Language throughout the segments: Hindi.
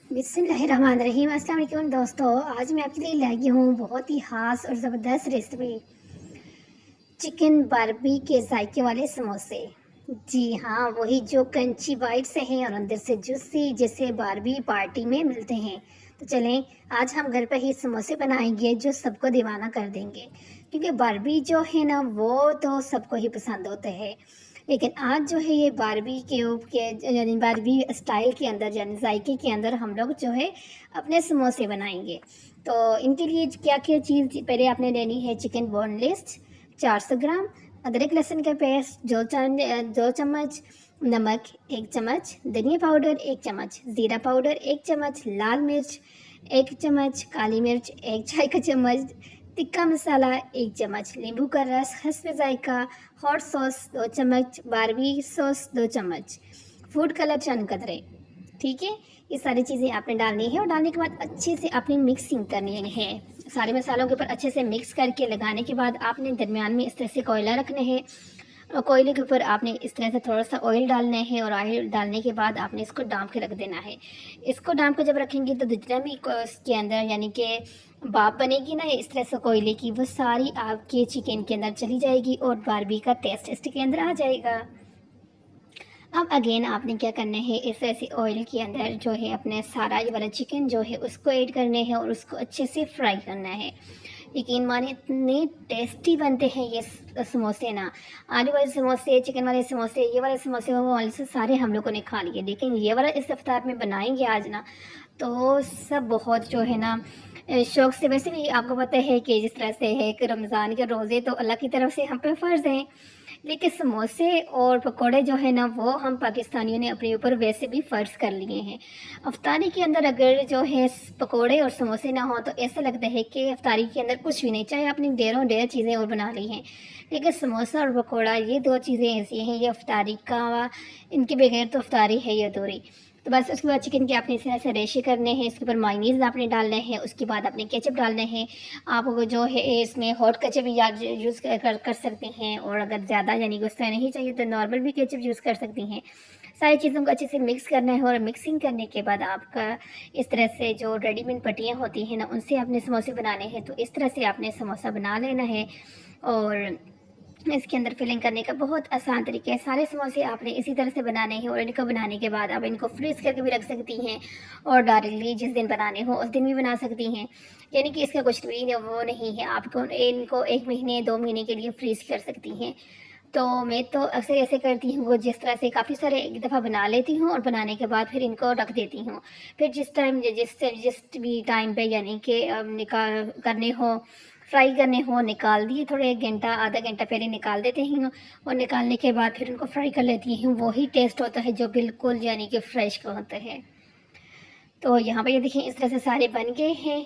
बिस्मिल्लाहिर्रहमानिर्रहीम। अस्सलाम वालेकुम दोस्तों, आज मैं आपके लिए लाई हूँ बहुत ही खास और ज़बरदस्त रेसिपी, चिकन बारबी के जायके वाले समोसे। जी हाँ, वही जो क्रंची बाइट से हैं और अंदर से जूसी, जैसे बारबी पार्टी में मिलते हैं। तो चलें, आज हम घर पर ही समोसे बनाएंगे जो सबको दीवाना कर देंगे, क्योंकि बारबी जो है ना वो तो सबको ही पसंद होते हैं। लेकिन आज जो है ये बारबी क्यूब के यानी बारबी स्टाइल के अंदर यानी जायके के अंदर हम लोग जो है अपने समोसे बनाएंगे। तो इनके लिए क्या क्या चीज़ पहले आपने लेनी है: चिकन बोनलेस 400 ग्राम, अदरक लहसुन का पेस्ट 2 चम्मच, नमक 1 चम्मच, धनिया पाउडर 1 चम्मच, ज़ीरा पाउडर 1 चम्मच, लाल मिर्च 1 चम्मच, काली मिर्च 1 चाय का चम्मच, टिक्का मसाला 1 चम्मच, नींबू का रस हस्ब जायका, हॉट सॉस 2 चम्मच, बारबी सॉस 2 चम्मच, फूड कलर चंद कतरे। ठीक है, ये सारी चीज़ें आपने डालनी है और डालने के बाद अच्छे से आपने मिक्सिंग करनी है। सारे मसालों के ऊपर अच्छे से मिक्स करके लगाने के बाद आपने दरमियान में इस तरह से कोयला रखने हैं और कोयले के ऊपर आपने इस तरह से थोड़ा सा ऑयल डालना है और ऑयल डालने के बाद आपने इसको डाम के रख देना है। इसको डाम के जब रखेंगे तो जितना भी इसके अंदर यानी कि भाप बनेगी ना इस तरह से कोयले की, वो सारी आपके चिकन के अंदर चली जाएगी और बारबी का टेस्ट इसके अंदर आ जाएगा। अब अगेन आपने क्या करना है, इस ऐसे ऑयल के अंदर जो है अपने सारा ये वाला चिकन जो है उसको ऐड करने हैं और उसको अच्छे से फ्राई करना है। यकीन माने इतने टेस्टी बनते हैं ये समोसे ना। आलू वाले समोसे, चिकन वाले समोसे, ये वाले समोसे, वो वाले से सारे हम लोगों ने खा लिए, लेकिन ये वाला इस इफ्तार में बनाएंगे आज ना तो सब बहुत जो है ना शौक़ से। वैसे भी आपको पता है कि जिस तरह से है कि रमज़ान के रोज़े तो अल्लाह की तरफ से हम पे फ़र्ज़ हैं, लेकिन समोसे और पकोड़े जो है ना वो हम पाकिस्तानियों ने अपने ऊपर वैसे भी फ़र्ज़ कर लिए हैं। अफ्तारी के अंदर अगर जो है पकोड़े और समोसे ना हो तो ऐसा लगता है कि अफ्तारी के अंदर कुछ भी नहीं, चाहे आपने ढेरों चीज़ें और बना ली हैं, लेकिन समोसा और पकोड़ा ये 2 चीज़ें ऐसी हैं, ये अफ्तारी का, इनके बगैर तो अफ्तारी है ही अधूरी। तो बस उसके बाद चिकन के आपने इस तरह से रेशे करने हैं, इसके ऊपर मायोनीज़ आपने डालना है, उसके बाद आपने केचप डालना है। आप जो है इसमें हॉट केचप भी यूज़ कर सकते हैं, और अगर ज़्यादा यानी गुस्सा नहीं चाहिए तो नॉर्मल भी केचप यूज़ कर सकती हैं। सारी चीज़ों को अच्छे से मिक्स करना है और मिक्सिंग करने के बाद आपका इस तरह से जो रेडीमेड पट्टियाँ होती हैं ना उनसे आपने समोसे बनाने हैं, तो इस तरह से आपने समोसा बना लेना है। और इसके अंदर फिलिंग करने का बहुत आसान तरीका है। सारे समोसे आपने इसी तरह से बनाने हैं और इनको बनाने के बाद आप इनको फ्रीज़ करके भी रख सकती हैं और डायरेक्टली जिस दिन बनाने हो उस दिन भी बना सकती हैं, यानी कि इसका कुछ भी वो नहीं है। आपको इनको 1 महीने 2 महीने के लिए फ्रीज़ कर सकती हैं। तो मैं तो अक्सर ऐसे करती हूँ, वो जिस तरह से काफ़ी सारे एक दफ़ा बना लेती हूँ और बनाने के बाद फिर इनको रख देती हूँ। फिर जिस भी टाइम पे यानी कि निकाल करने हो, फ्राई करने हो, निकाल दिए, थोड़े 1 घंटा आधा घंटा पहले निकाल देते हैं और निकालने के बाद फिर उनको फ्राई कर लेती हूँ। वही टेस्ट होता है जो बिल्कुल यानी कि फ़्रेश का होता है। तो यहाँ पे ये देखिए इस तरह से सारे बन गए हैं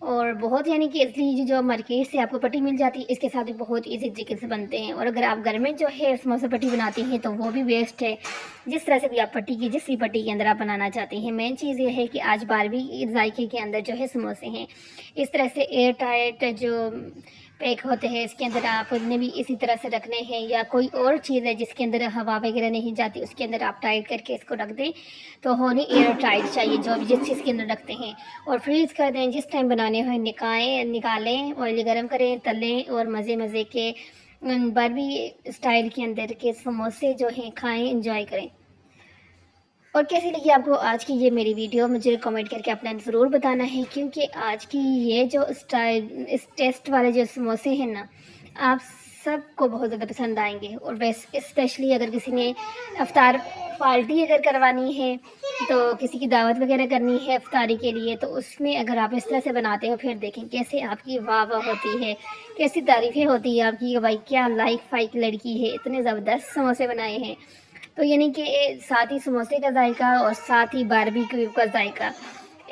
और बहुत यानी कि इसलिए जो मार्केट से आपको पट्टी मिल जाती है इसके साथ भी बहुत इजी तरीके से बनते हैं। और अगर आप घर में जो है समोसा पट्टी बनाती हैं तो वो भी बेस्ट है। जिस तरह से भी आप पट्टी की, जिस भी पट्टी के अंदर आप बनाना चाहते हैं, मेन चीज़ ये है कि आज बारबी जायके के अंदर जो है समोसे हैं इस तरह से एयर टाइट जो पैक होते हैं, इसके अंदर आप उन्हें भी इसी तरह से रखने हैं, या कोई और चीज़ है जिसके अंदर हवा वगैरह नहीं जाती उसके अंदर आप टाइट करके इसको रख दें, तो होनी एयर टाइट चाहिए जो भी जिस चीज़ के अंदर रखते हैं, और फ्रीज़ कर दें। जिस टाइम बनाने हो निकालें, ऑयल गरम करें, तलें और मज़े मज़े के बारबी स्टाइल के अंदर के समोसे जो हैं खाएँ, एंजॉय करें। और कैसी लगी आपको आज की ये मेरी वीडियो, मुझे कमेंट करके अपना ज़रूर बताना है, क्योंकि आज की ये जो इस टेस्ट वाले जो समोसे हैं ना आप सबको बहुत ज़्यादा पसंद आएंगे। और वैसे स्पेशली अगर किसी ने इफ्तार पार्टी अगर करवानी है, तो किसी की दावत वगैरह करनी है इफ्तारी के लिए, तो उसमें अगर आप इस तरह से बनाते हो फिर देखें कैसे आपकी वाह वाह होती है, कैसी तारीफ़ें होती है आपकी कि भाई क्या लाइक फाइक लड़की है, इतने ज़बरदस्त समोसे बनाए हैं। तो यानी कि साथ ही समोसे का जायका और साथ ही बारबेक्यू का जायका,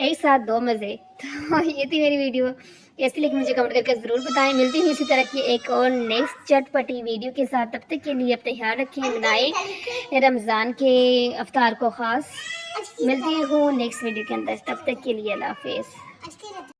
एक साथ 2 मज़े। तो ये थी मेरी वीडियो, कैसी लगी मुझे कमेंट करके ज़रूर बताएं। मिलती हूँ इसी तरह की एक और नेक्स्ट चटपटी वीडियो के साथ, तब तक के लिए अपने ख्याल रखें, बनाएं रमज़ान के अफ्तार को ख़ास। मिलती हूँ नेक्स्ट वीडियो के अंदर, तब तक के लिए अल्लाह हाफ़िज़।